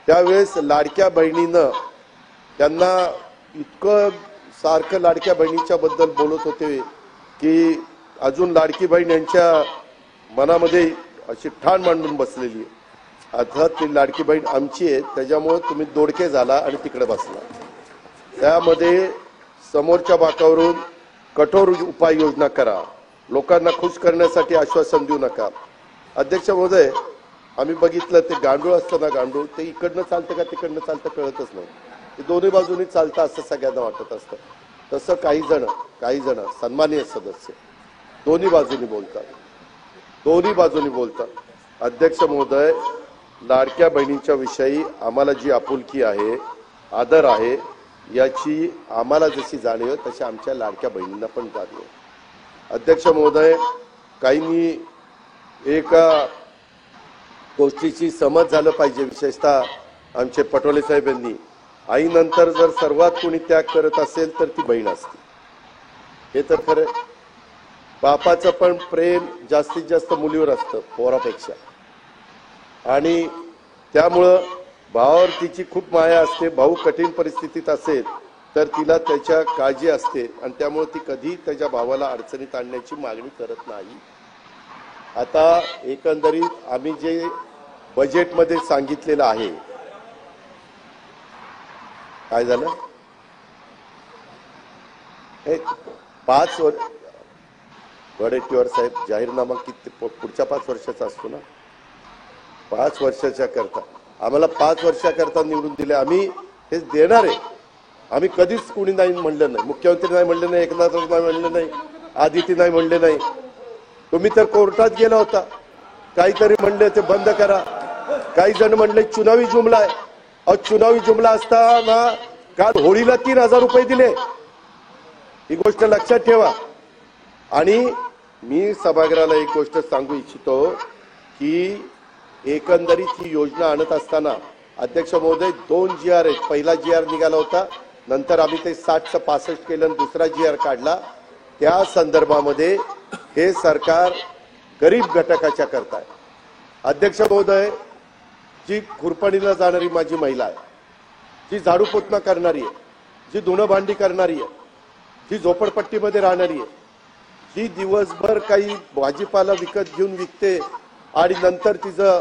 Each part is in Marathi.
त्यावेळेस लाडक्या बहिणीनं त्यांना इतकं सारखं लाडक्या बहिणीच्या बद्दल बोलत होते की अजून लाडकी बहीण यांच्या मनामध्ये अशी ठाण मांडून बसलेली आहे. आता ती लाडकी बहीण आमची आहे, त्याच्यामुळे तुम्ही दोडके झाला आणि तिकडे बसला. त्यामध्ये समोरच्या बाकावरून कठोर उपाययोजना करा, लोकांना खुश करण्यासाठी आश्वासन देऊ नका. अध्यक्ष महोदय, आम्ही बघितलं ते गांडूळ असतं ना, गांडूळ ते इकडनं चालतं का तिकडनं चालतं कळतच नाही, ते दोन्ही बाजूनी चालतं असं सगळ्यांना वाटत असतं. तसं काही जण सन्माननीय सदस्य दोन्ही बाजूनी बोलतात. अध्यक्ष महोदय, लाडक्या बहिणीच्या विषयी आम्हाला जी आपुलकी आहे, आदर आहे, याची आम्हाला जशी जाणीव तशी आमच्या लाडक्या बहिणींना पण जाणीव. अध्यक्ष महोदय, काहींनी एका गोष्टीची समज झालं पाहिजे, विशेषतः आमचे पटोले साहेब यांनी, आईनंतर जर सर्वात कोणी त्याग करत असेल तर ती बहीण असते. हे तर खरं. बापाचं पण प्रेम जास्तीत जास्त मुलीवर असतं पोरापेक्षा, आणि त्यामुळं भावावर तिची खूप माया असते. भाऊ कठीण परिस्थितीत असेल तर तिला त्याच्या काळजी असते, आणि त्यामुळे ती कधी त्याच्या भावाला अडचणीत आणण्याची मागणी करत नाही. आता एकंदरीत आम्ही जे बजेटमध्ये सांगितलेलं आहे, काय झालं, हे 5 वर्ष वडेट्टीवार साहेब, जाहीरनामा किती पुढच्या 5 वर्षाचा असतो ना, 5 वर्षाच्या करता आम्हाला 5 वर्षाकरता निवडून दिले. आम्ही हे देणार आहे. आम्ही कधीच कुणी नाही म्हणलं नाही, मुख्यमंत्री नाही म्हणले नाही, एकनाथ नाही म्हणले नाही, आदिती नाही म्हणले नाही. तुम्ही तर कोर्टात गेला होता, काहीतरी म्हणले ते बंद करा. काही जण म्हणले चुनावी जुमला आहे. अहो, चुनावी जुमला असताना काल होळीला 3000 रुपये दिले, ही गोष्ट लक्षात ठेवा. आणि मी सभागृहाला एक गोष्ट सांगू इच्छितो की एकंदरीत ही योजना आणत असताना अध्यक्ष महोदय 2 GR आहेत. पहिला GR निघाला होता, नंतर आम्ही ते 60चं 65 केलं आणि दुसरा GR काढला. त्या संदर्भामध्ये हे सरकार गरीब घटकाच्या करता आहे. अध्यक्ष महोदय, जी खुरपणीला जाणारी माझी महिला आहे, जी झाडू पोतना करणारी आहे, जी धुणं भांडी करणारी आहे, जी झोपडपट्टीमध्ये राहणारी आहे, जी दिवसभर काही भाजीपाला विकत घेऊन विकते आणि नंतर तिचं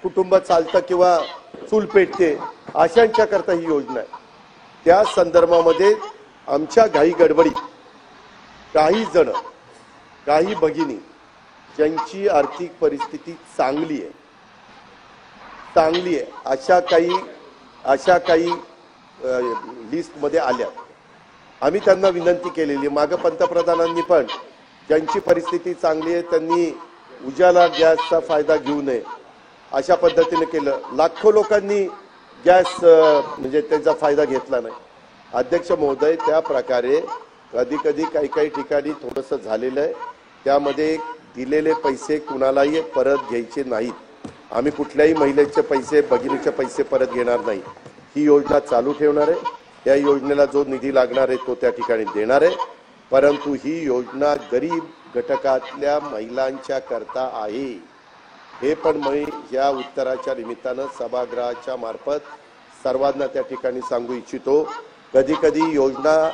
कुटुंब चालतं किंवा चूल पेटते, अशांच्या करता ही योजना आहे. त्या संदर्भामध्ये आमच्या घाई गडबडीत काही भगिनी ज्यांची आर्थिक परिस्थिती चांगली आहे अशा काही लिस्टमध्ये आल्या. आम्ही त्यांना विनंती केलेली, मागे पंतप्रधानांनी पण ज्यांची परिस्थिती चांगली आहे त्यांनी उजाला गॅसचा फायदा घेऊ नये अशा पद्धतीने केलं. लाखो लोकांनी गॅस म्हणजे त्याचा फायदा घेतला नाही. अध्यक्ष महोदय, त्या प्रकारे कधी काही ठिकाणी थोडंसं झालेलं आहे. त्यामध्ये दिलेले पैसे कुणालाही परत घ्यायचे नाहीत. आम्ही कुठल्याही महिलेचे पैसे, भगिनीचे पैसे परत घेणार नाही. ही योजना चालू ठेवणार आहे. या योजनेला जो निधी लागणार आहे तो त्या ठिकाणी देणार आहे. परंतु ही योजना गरीब घटकातल्या महिलांच्या करता आहे. हे पण मी या उत्तराच्या निमित्तानं सभागृहाच्या मार्फत सर्वांना त्या ठिकाणी सांगू इच्छितो. कधी योजना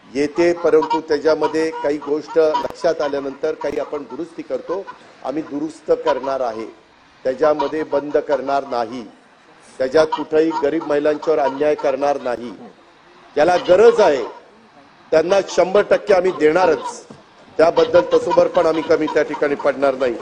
येते, परंतु त्याच्यामध्ये काही गोष्ट लक्षात आल्यानंतर काही आपण दुरुस्ती करतो. आम्ही दुरुस्त करणार आहे, त्याच्यामध्ये बंद करणार नाही. त्याच्यात कुठेही गरीब महिलांच्यावर अन्याय करणार नाही. ज्याला गरज आहे त्यांना 100% आम्ही देणारच. त्याबद्दल तसोबर पण आम्ही कमी त्या ठिकाणी पडणार नाही.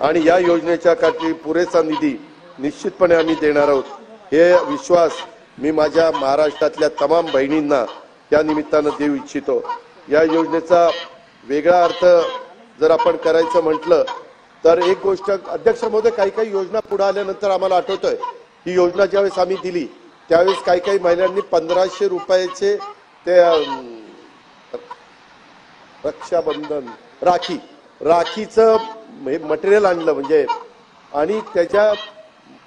आणि या योजनेच्या काठी पुरेसा निधी निश्चितपणे आम्ही देणार आहोत. हे विश्वास मी माझ्या महाराष्ट्रातल्या तमाम बहिणींना त्या निमित्तानं देऊ इच्छितो. या योजनेचा वेगळा अर्थ जर आपण करायचं म्हटलं तर एक गोष्ट, अध्यक्ष महोदय, काही योजना पुढे आल्यानंतर आम्हाला आठवतंय ही योजना ज्यावेळेस आम्ही दिली त्यावेळेस काही महिलांनी 1500 रुपयाचे ते रक्षाबंधन राखीचं मटेरियल आणलं म्हणजे, आणि त्याच्या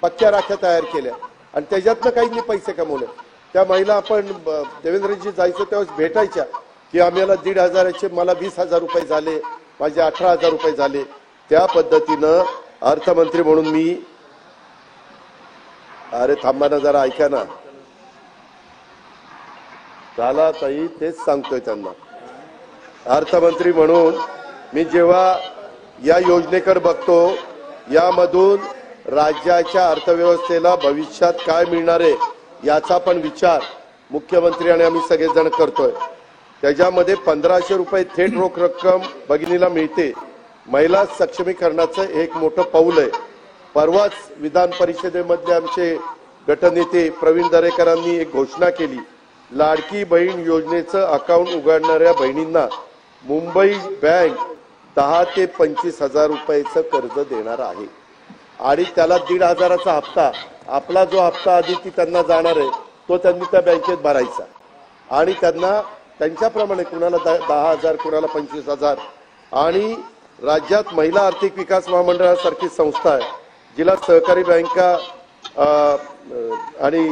पक्क्या राख्या तयार केल्या आणि त्याच्यातनं काहींनी पैसे कमवले. त्या महिला आपण देवेंद्रजी जायचं त्यावेळेस भेटायच्या की आम्हाला 1500चे मला 20,000 रुपये झाले, माझे 18,000 रुपये झाले. त्या पद्धतीनं अर्थमंत्री म्हणून मी अरे थांबा ना जरा, ऐका ना. झाला ताई, तेच सांगतोय त्यांना. अर्थमंत्री म्हणून मी जेव्हा या योजनेकडे बघतो, यामधून राज्याच्या अर्थव्यवस्थेला भविष्यात काय मिळणार आहे याचा पण विचार मुख्यमंत्री आणि आम्ही सगळेजण करतोय. त्याच्यामध्ये 1500 रुपये थेट रोख रक्कम भगिनीला मिळते. महिला सक्षमीकरणाचं एक मोठं पाऊल आहे. परवाच विधान परिषदेमध्ये आमचे गटनेते प्रवीण दरेकरांनी एक घोषणा केली. लाडकी बहीण योजनेचं अकाउंट उघडणाऱ्या बहिणींना मुंबई बँक 10 ते 25 हजार रुपयाचं कर्ज देणार आहे आणि त्याला 1,500चा हप्ता, आपला जो हप्ता आधी ती त्यांना जाणार आहे तो त्यांनी त्या बँकेत भरायचा आणि त्यांना त्यांच्याप्रमाणे कुणाला 10,000 कुणाला 25,000. आणि राज्यात महिला आर्थिक विकास महामंडळासारखी संस्था आहे जिला सहकारी बँका आणि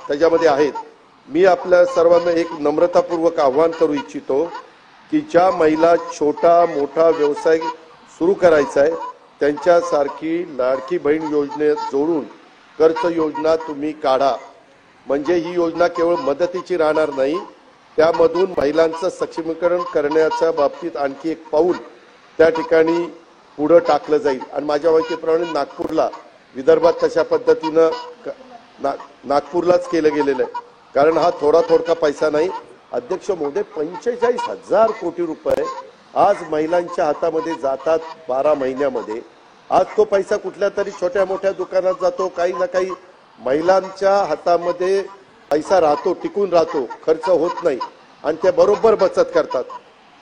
त्याच्यामध्ये आहेत. मी आपल्या सर्वांना एक नम्रतापूर्वक आव्हान करू इच्छितो की ज्या महिला छोटा मोठा व्यवसाय सुरू करायचा आहे त्यांच्यासारखी लाडकी बहीण योजनेत जोडून कर्ज योजना तुम्ही काढा. म्हणजे ही योजना केवळ मदतीची राहणार नाही, त्यामधून महिलांचं सक्षमीकरण करण्याच्या बाबतीत आणखी एक पाऊल त्या ठिकाणी पुढे टाकलं जाईल. आणि माझ्या माहितीप्रमाणे नागपूरला, विदर्भात तशा पद्धतीनं नागपूरलाच केलं गेलेलं आहे. कारण हा थोडका पैसा नाही. अध्यक्ष महोदय, 45,000 कोटी रुपये आज महिलांच्या हातामध्ये जातात 12 महिन्यामध्ये. आज तो पैसा कुठल्या तरी छोट्या मोठ्या दुकानात जातो, काही ना काही महिलांच्या हातामध्ये पैसा राहतो, टिकून राहतो, खर्च होत नाही आणि ते बरोबर बचत करतात.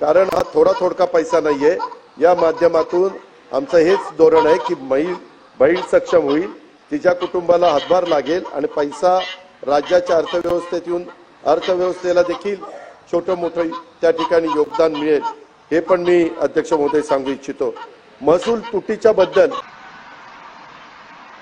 कारण हा थोडका पैसा नाहीये. या माध्यमातून आमचं हेच धोरण आहे की बहीण सक्षम होईल, तिच्या कुटुंबाला हातभार लागेल आणि पैसा राज्याच्या अर्थव्यवस्थेत येऊन अर्थव्यवस्थेला देखील छोटं मोठं त्या ठिकाणी योगदान मिळेल. हे पण मी अध्यक्ष महोदय सांगू इच्छितो. महसूल तुटीच्या बद्दल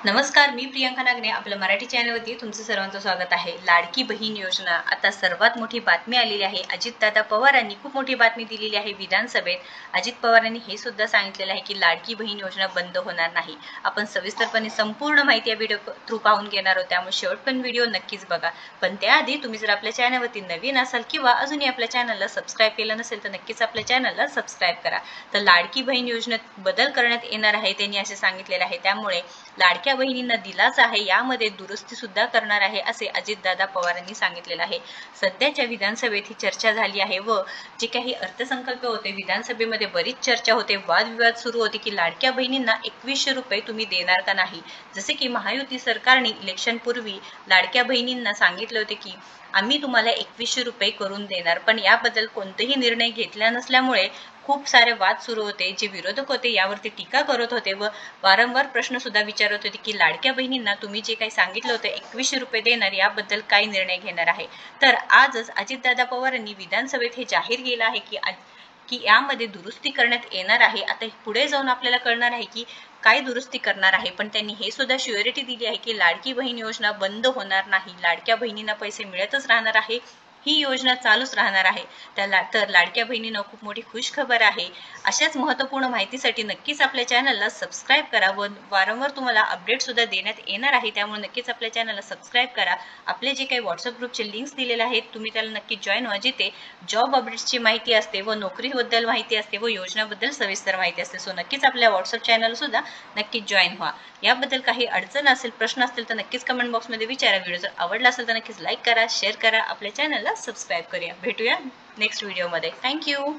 नमस्कार, मी प्रियंका नागने. आपल्या मराठी चॅनलवरती तुमचं सर्वांचं स्वागत आहे. लाडकी बहीण योजना, आता सर्वात मोठी बातमी आलेली आहे. अजितदादा पवारांनी खूप मोठी बातमी दिलेली आहे विधानसभेत. अजित पवारांनी हे सुद्धा सांगितलेलं आहे की लाडकी बहीण योजना बंद होणार नाही. आपण सविस्तरपणे संपूर्ण माहिती या व्हिडिओ थ्रू पाहून घेणार आहोत, त्यामुळे शेवटपर्यंत व्हिडिओ नक्कीच बघा. पण त्याआधी तुम्ही जर आपल्या चॅनलवरती नवीन असाल किंवा अजूनही आपल्या चॅनलला सबस्क्राईब केलं नसेल तर नक्कीच आपल्या चॅनलला सबस्क्राईब करा. तर लाडकी बहीण योजनेत बदल करण्यात येणार आहे, त्यांनी असे सांगितलेलं आहे. त्यामुळे लाडक्या बहिणींना दिलासा आहे, यामध्ये दुरुस्ती सुद्धा करणार आहे असे अजितदादा पवारांनी सांगितलेलं आहे. सध्याच्या विधानसभेत ही चर्चा झाली आहे व जे काही अर्थसंकल्प होते विधानसभेमध्ये बरीच चर्चा होते, वादविवाद सुरू होते की लाडक्या बहिणींना 2100 रुपये तुम्ही देणार का नाही. जसे की महायुती सरकारने इलेक्शन पूर्वी लाडक्या बहिणींना सांगितले होते की आम्ही तुम्हाला 2100 रुपये करून देणार, पण याबद्दल कोणतेही निर्णय घेतला नसल्यामुळे खूप सारे वाद सुरू होते. जे विरोधक होते यावरती टीका करत होते व वारंवार प्रश्न सुद्धा विचारत होते की लाडक्या बहिणींना तुम्ही जे काही सांगितलं होतं 2100 रुपये देणार, याबद्दल काय निर्णय घेणार आहे. तर आजच अजितदादा पवारांनी विधानसभेत हे जाहीर केलं आहे की यामध्ये दुरुस्ती करण्यात येणार आहे. आता पुढे जाऊन आपल्याला कळणार आहे की काय दुरुस्ती करणार आहे. पण त्यांनी हे सुद्धा श्युरिटी दिली आहे की लाडकी बहीण योजना बंद होणार नाही, लाडक्या बहिणींना पैसे मिळतच राहणार आहे, ही योजना चालूच राहणार आहे. तर लाडक्या बहिणींना खूप मोठी खुश खबर आहे. अशाच महत्त्वपूर्ण माहितीसाठी नक्कीच आपल्या चॅनलला सबस्क्राईब करा व वारंवार तुम्हाला अपडेट सुद्धा देण्यात येणार आहे, त्यामुळे नक्कीच आपल्या चॅनलला सबस्क्राईब करा. आपले जे काही व्हॉट्सअप ग्रुपचे लिंक्स दिलेले आहेत तुम्ही त्याला नक्की जॉईन व्हा, जिथे जॉब अपडेट्सची माहिती असते व नोकरीबद्दल माहिती असते व योजनाबद्दल सविस्तर माहिती असते. सो नक्कीच आपल्या व्हॉट्सअप चॅनल सुद्धा नक्कीच जॉईन व्हा. याबद्दल काही अडचण असेल, प्रश्न असतील तर नक्कीच कमेंट बॉक्समध्ये विचारा. व्हिडिओ जर आवडला असेल तर नक्कीच लाईक करा, शेअर करा, आपल्या चॅनलला सबस्क्राईब करूया. भेटूया नेक्स्ट व्हिडिओमध्ये. थँक्यू.